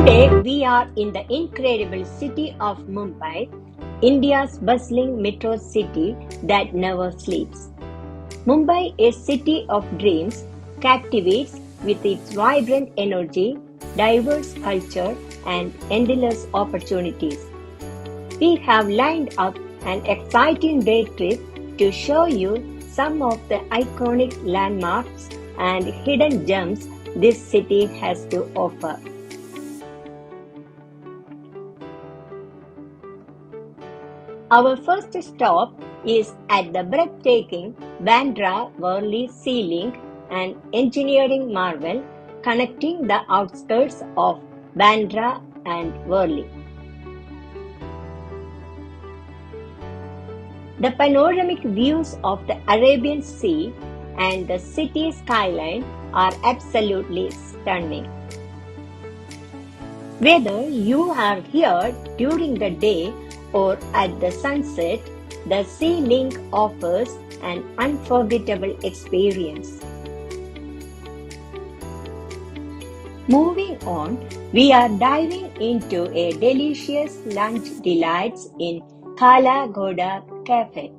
Today we are in the incredible city of Mumbai, India's bustling metro city that never sleeps. Mumbai, a city of dreams, captivates with its vibrant energy, diverse culture, and endless opportunities. We have lined up an exciting day trip to show you some of the iconic landmarks and hidden gems this city has to offer. Our first stop is at the breathtaking Bandra-Worli Sea Link, an engineering marvel connecting the outskirts of Bandra and Worli. The panoramic views of the Arabian Sea and the city skyline are absolutely stunning. Whether you are here during the day or at the sunset, the Sea Link offers an unforgettable experience. Moving on, we are diving into a delicious lunch delights in Kala Ghoda Café.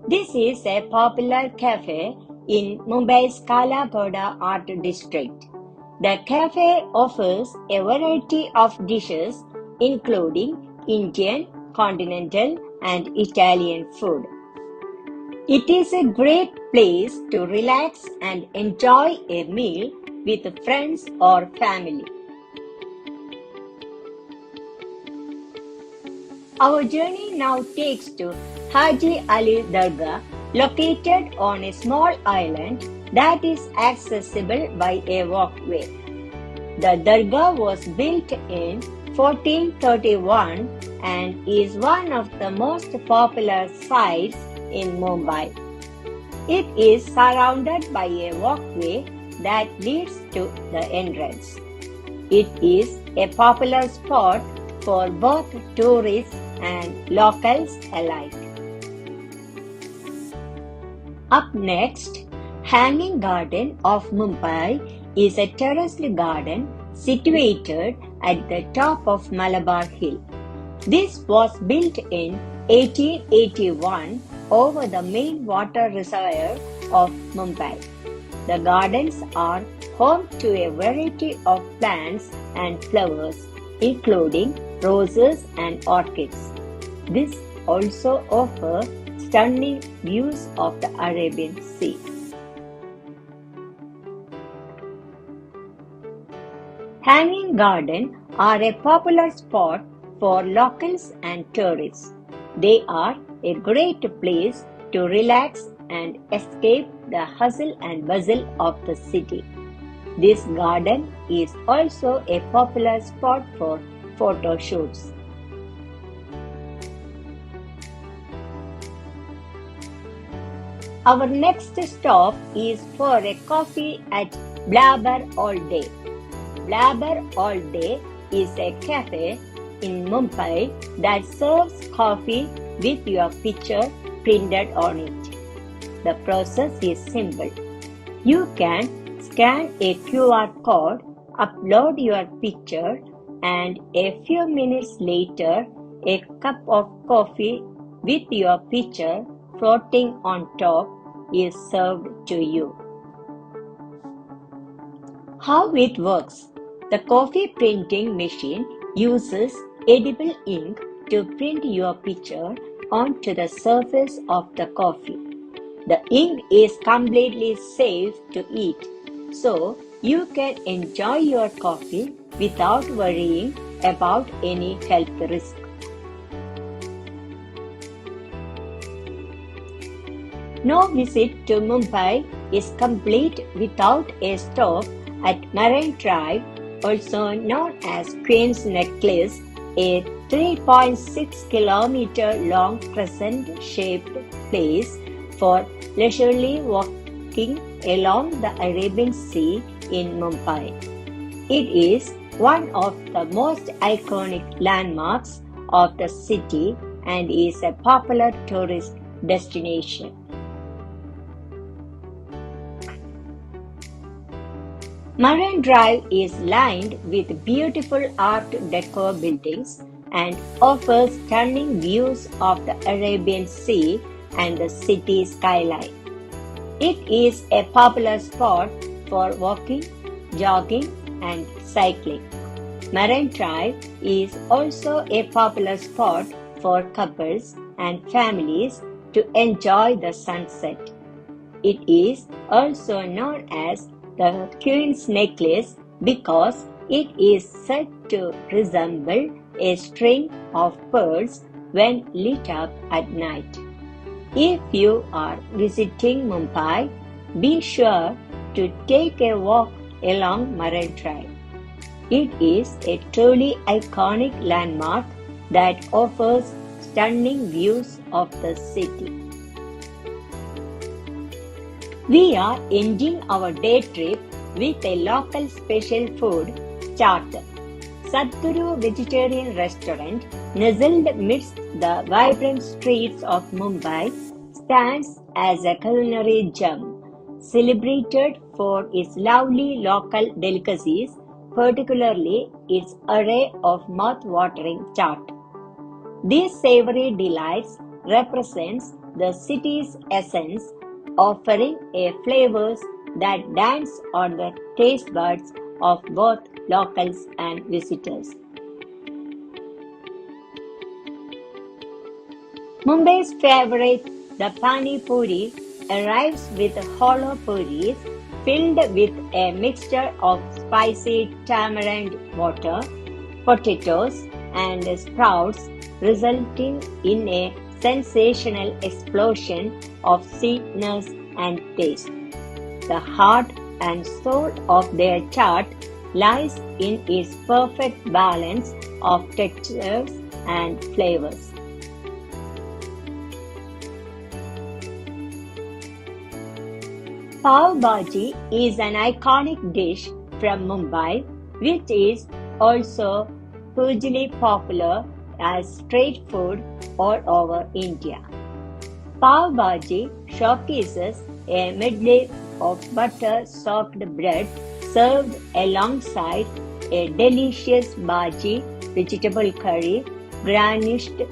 This is a popular cafe in Mumbai's Kala Ghoda Art District. The cafe offers a variety of dishes including Indian, Continental and Italian food. It is a great place to relax and enjoy a meal with friends or family. Our journey now takes to Haji Ali Dargah, located on a small island that is accessible by a walkway. The Dargah was built in 1431 and is one of the most popular sites in Mumbai. It is surrounded by a walkway that leads to the entrance. It is a popular spot for both tourists and locals alike. Up next, Hanging Garden of Mumbai is a terraced garden situated at the top of Malabar Hill. This was built in 1881 over the main water reservoir of Mumbai. The gardens are home to a variety of plants and flowers, including roses and orchids. This also offers stunning views of the Arabian Sea. Hanging Gardens are a popular spot for locals and tourists. They are a great place to relax and escape the hustle and bustle of the city. This garden is also a popular spot for photo shoots. Our next stop is for a coffee at Blabber All Day. Blabber All Day is a cafe in Mumbai that serves coffee with your picture printed on it. The process is simple. You can scan a QR code, upload your picture, and a few minutes later, a cup of coffee with your picture floating on top is served to you. How it works? The coffee printing machine uses edible ink to print your picture onto the surface of the coffee. The ink is completely safe to eat, so you can enjoy your coffee without worrying about any health risk. No visit to Mumbai is complete without a stop at Marine Drive, also known as Queen's Necklace, a 3.6 kilometer long crescent-shaped place for leisurely walking along the Arabian Sea in Mumbai. It is one of the most iconic landmarks of the city and is a popular tourist destination. Marine Drive is lined with beautiful Art Deco buildings and offers stunning views of the Arabian Sea and the city skyline. It is a popular spot for walking, jogging, and cycling. Marine Drive is also a popular spot for couples and families to enjoy the sunset. It is also known as the Queen's Necklace because it is said to resemble a string of pearls when lit up at night. If you are visiting Mumbai, be sure to take a walk along Marine Drive. It is a truly iconic landmark that offers stunning views of the city. We are ending our day trip with a local special food starter. Sadhguru Vegetarian Restaurant, nestled amidst the vibrant streets of Mumbai, stands as a culinary gem, celebrated for its lovely local delicacies, particularly its array of mouth-watering chaat. These savory delights represents the city's essence, offering a flavors that dance on the taste buds of both locals and visitors. Mumbai's favorite, the Pani Puri, arrives with hollow puris filled with a mixture of spicy tamarind water, potatoes, and sprouts, resulting in a sensational explosion of sweetness and taste. The heart and soul of their chaat lies in its perfect balance of textures and flavors. Pav Bhaji is an iconic dish from Mumbai, which is also hugely popular as street food all over India. Pav Bhaji showcases a medley of butter-soaked bread served alongside a delicious bhaji vegetable curry garnished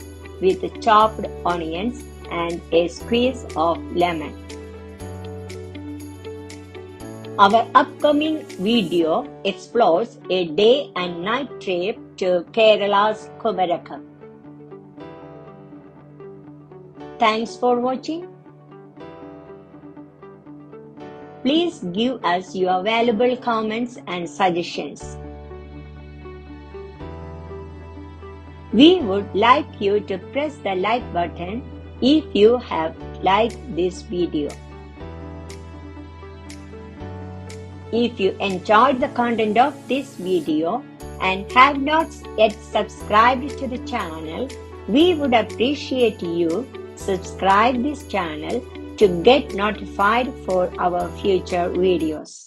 with chopped onions and a squeeze of lemon. Our upcoming video explores a day and night trip to Kerala's Kumarakam. Thanks for watching. Please give us your valuable comments and suggestions. We would like you to press the like button if you have liked this video. If you enjoyed the content of this video and have not yet subscribed to the channel, we would appreciate you subscribe this channel to get notified for our future videos.